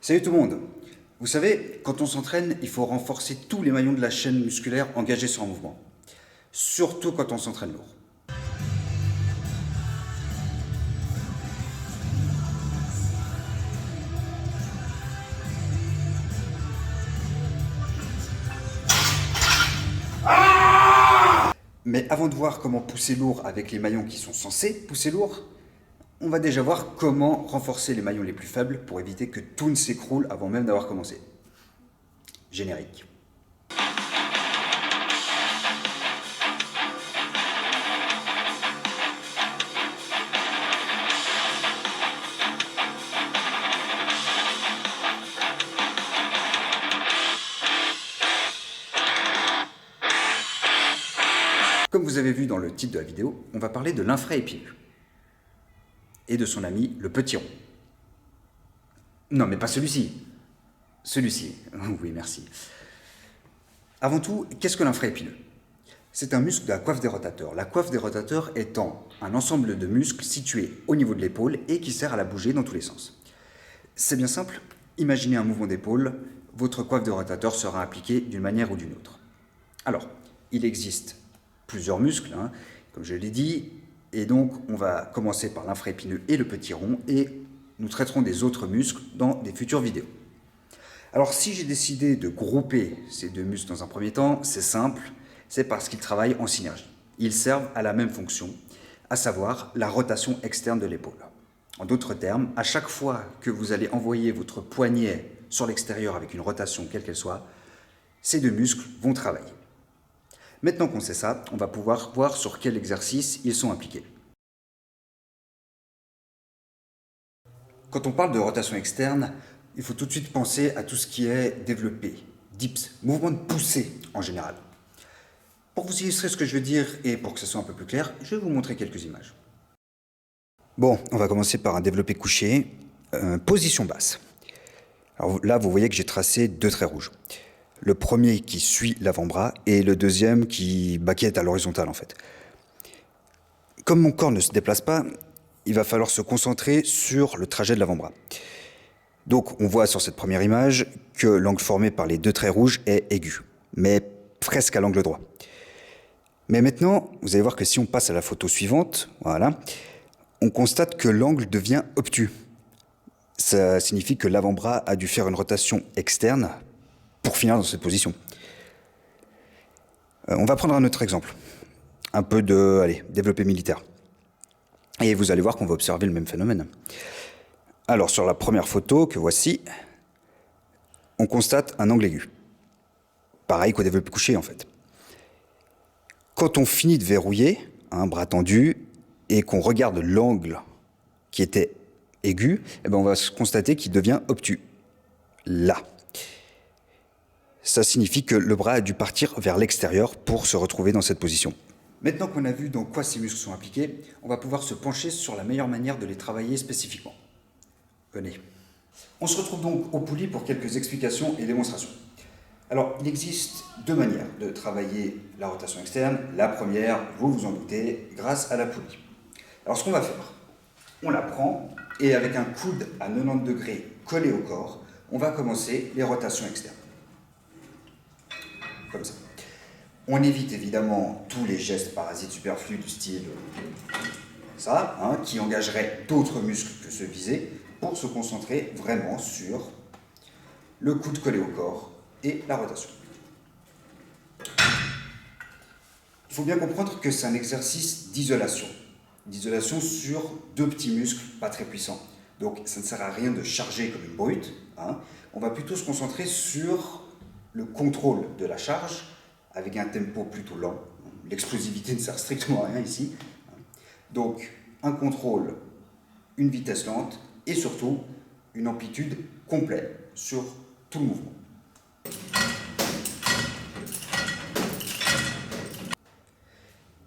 Salut tout le monde. Vous savez, quand on s'entraîne, il faut renforcer tous les maillons de la chaîne musculaire engagés sur un mouvement. Surtout quand on s'entraîne lourd. Mais avant de voir comment pousser lourd avec les maillons qui sont censés pousser lourd, on va déjà voir comment renforcer les maillons les plus faibles pour éviter que tout ne s'écroule avant même d'avoir commencé. Générique. Comme vous avez vu dans le titre de la vidéo, on va parler de l'infraépineux et de son ami le petit rond. Non, mais pas celui-ci. Celui-ci. Oui, merci. Avant tout, qu'est-ce que l'infraépineux? C'est un muscle de la coiffe des rotateurs. La coiffe des rotateurs étant un ensemble de muscles situés au niveau de l'épaule et qui sert à la bouger dans tous les sens. C'est bien simple. Imaginez un mouvement d'épaule. Votre coiffe de rotateur sera appliquée d'une manière ou d'une autre. Alors, il existe plusieurs muscles, comme je l'ai dit, et donc on va commencer par l'infraépineux et le petit rond, et nous traiterons des autres muscles dans des futures vidéos. Alors si j'ai décidé de grouper ces deux muscles dans un premier temps, c'est simple, c'est parce qu'ils travaillent en synergie. Ils servent à la même fonction, à savoir la rotation externe de l'épaule. En d'autres termes, à chaque fois que vous allez envoyer votre poignet sur l'extérieur avec une rotation quelle qu'elle soit, ces deux muscles vont travailler. Maintenant qu'on sait ça, on va pouvoir voir sur quel exercice ils sont impliqués. Quand on parle de rotation externe, il faut tout de suite penser à tout ce qui est développé, dips, mouvement de poussée en général. Pour vous illustrer ce que je veux dire et pour que ce soit un peu plus clair, je vais vous montrer quelques images. Bon, on va commencer par un développé couché, position basse. Alors là, vous voyez que j'ai tracé deux traits rouges. Le premier qui suit l'avant-bras et le deuxième qui est à l'horizontale en fait. Comme mon corps ne se déplace pas, il va falloir se concentrer sur le trajet de l'avant-bras. Donc on voit sur cette première image que l'angle formé par les deux traits rouges est aigu, mais presque à l'angle droit. Mais maintenant, vous allez voir que si on passe à la photo suivante, voilà, on constate que l'angle devient obtus. Ça signifie que l'avant-bras a dû faire une rotation externe pour finir dans cette position. On va prendre un autre exemple, un peu de développé militaire. Et vous allez voir qu'on va observer le même phénomène. Alors sur la première photo que voici, on constate un angle aigu. Pareil qu'au développé couché en fait. Quand on finit de verrouiller, bras tendu, et qu'on regarde l'angle qui était aigu, on va constater qu'il devient obtus. Là. Ça signifie que le bras a dû partir vers l'extérieur pour se retrouver dans cette position. Maintenant qu'on a vu dans quoi ces muscles sont impliqués, on va pouvoir se pencher sur la meilleure manière de les travailler spécifiquement. Venez. On se retrouve donc au poulie pour quelques explications et démonstrations. Alors, il existe deux manières de travailler la rotation externe. La première, vous vous en doutez, grâce à la poulie. Alors, ce qu'on va faire, on la prend et avec un coude à 90 degrés collé au corps, on va commencer les rotations externes. Comme ça. On évite évidemment tous les gestes parasites superflus du style ça, qui engageraient d'autres muscles que ceux visés, pour se concentrer vraiment sur le coude collé au corps et la rotation. Il faut bien comprendre que c'est un exercice d'isolation sur deux petits muscles pas très puissants. Donc ça ne sert à rien de charger comme une brute. On va plutôt se concentrer sur le contrôle de la charge avec un tempo plutôt lent. L'explosivité ne sert strictement à rien ici. Donc un contrôle, une vitesse lente et surtout une amplitude complète sur tout le mouvement.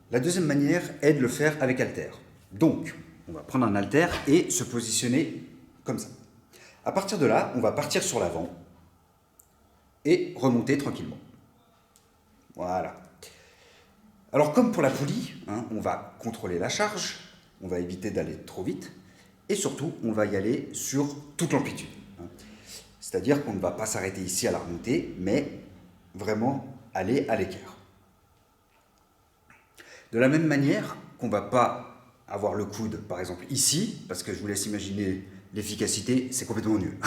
La deuxième manière est de le faire avec haltère. Donc, on va prendre un haltère et se positionner comme ça. À partir de là, on va partir sur l'avant et remonter tranquillement. Voilà. Alors comme pour la poulie, on va contrôler la charge, on va éviter d'aller trop vite et surtout on va y aller sur toute l'amplitude. C'est-à-dire qu'on ne va pas s'arrêter ici à la remontée, mais vraiment aller à l'équerre. De la même manière qu'on ne va pas avoir le coude, par exemple, ici, parce que je vous laisse imaginer l'efficacité, c'est complètement nul.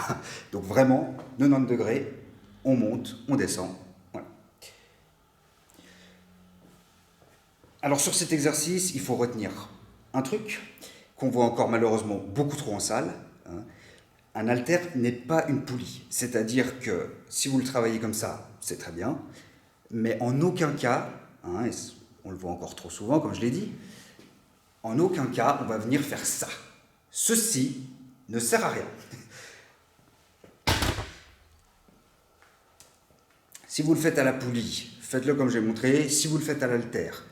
Donc vraiment, 90 degrés, on monte, on descend. Voilà. Alors sur cet exercice, il faut retenir un truc qu'on voit encore malheureusement beaucoup trop en salle. Un haltère n'est pas une poulie. C'est-à-dire que si vous le travaillez comme ça, c'est très bien, mais en aucun cas, et on le voit encore trop souvent, comme je l'ai dit, en aucun cas, on va venir faire ça. Ceci ne sert à rien. Si vous le faites à la poulie, faites-le comme j'ai montré. Si vous le faites à l'haltère,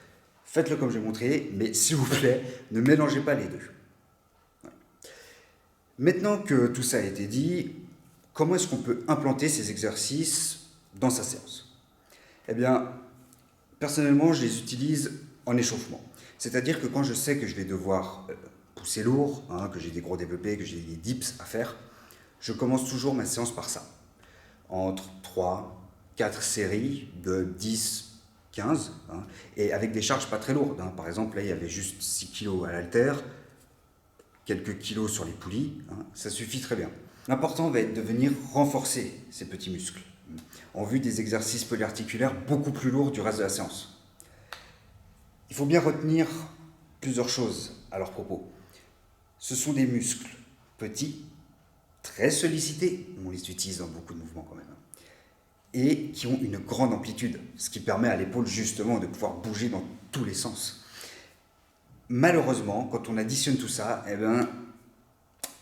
faites-le comme j'ai montré. Mais s'il vous plaît, ne mélangez pas les deux. Voilà. Maintenant que tout ça a été dit, comment est-ce qu'on peut implanter ces exercices dans sa séance? Eh bien, personnellement, je les utilise en échauffement. C'est-à-dire que quand je sais que je vais devoir pousser lourd, que j'ai des gros développés, que j'ai des dips à faire, je commence toujours ma séance par ça. Entre 3, 4 séries de 10, 15, et avec des charges pas très lourdes. Par exemple, là, il y avait juste 6 kg à l'haltère, quelques kilos sur les poulies, ça suffit très bien. L'important va être de venir renforcer ces petits muscles, en vue des exercices polyarticulaires beaucoup plus lourds du reste de la séance. Il faut bien retenir plusieurs choses à leur propos. Ce sont des muscles petits, très sollicités, on les utilise dans beaucoup de mouvements quand même, et qui ont une grande amplitude, ce qui permet à l'épaule justement de pouvoir bouger dans tous les sens. Malheureusement, quand on additionne tout ça,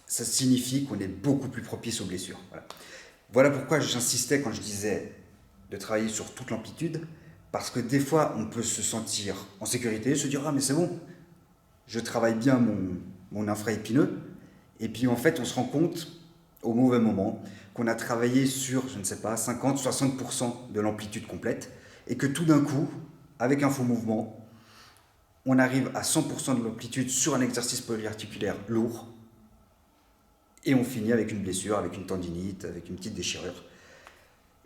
ça signifie qu'on est beaucoup plus propice aux blessures. Voilà pourquoi j'insistais quand je disais de travailler sur toute l'amplitude, parce que des fois, on peut se sentir en sécurité, se dire « Ah, mais c'est bon, je travaille bien mon infraépineux », et puis en fait, on se rend compte, au mauvais moment, qu'on a travaillé sur, je ne sais pas, 50-60% de l'amplitude complète, et que tout d'un coup, avec un faux mouvement, on arrive à 100% de l'amplitude sur un exercice polyarticulaire lourd, et on finit avec une blessure, avec une tendinite, avec une petite déchirure.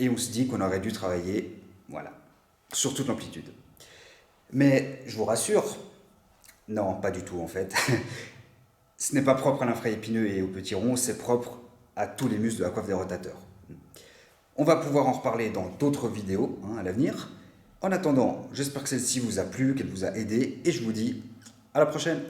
Et on se dit qu'on aurait dû travailler, voilà, sur toute l'amplitude. Mais je vous rassure, non, pas du tout en fait. Ce n'est pas propre à l'infraépineux et au petit rond, c'est propre à tous les muscles de la coiffe des rotateurs. On va pouvoir en reparler dans d'autres vidéos à l'avenir. En attendant, j'espère que celle-ci vous a plu, qu'elle vous a aidé, et je vous dis à la prochaine.